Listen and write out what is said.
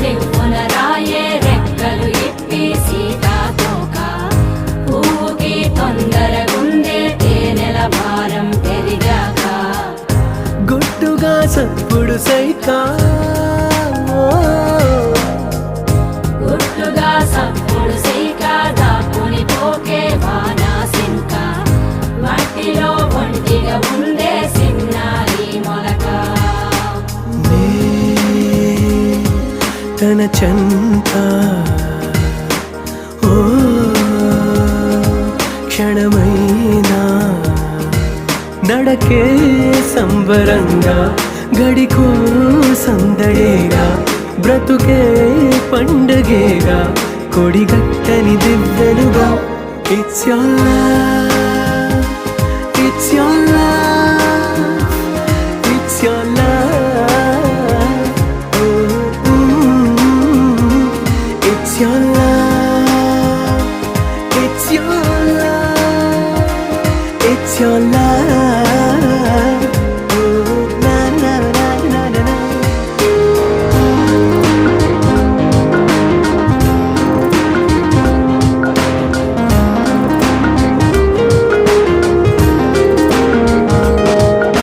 చివ్వున రాయే రెక్కలు ఇప్పి సీతాకోక పువ్వుకి తొందరగుందే తేనెల భారం పెరిగాక గుట్టుగా సప్పుడు సైకా గుట్టుగా సప్పుడు సైక దాక్కుని పోకే వానా సింక మట్టిలో ఒంటిగా ఉందే సిన్నారి మొలక తన చెంత ఓ క్షణమైనా నడకే సంబరంగా గడికో సందడేగా బ్రతుకే పండగేగా కొడిగట్టని దివ్వెనుగా it's your love it's your love it's your love it's your love it's your love it's your love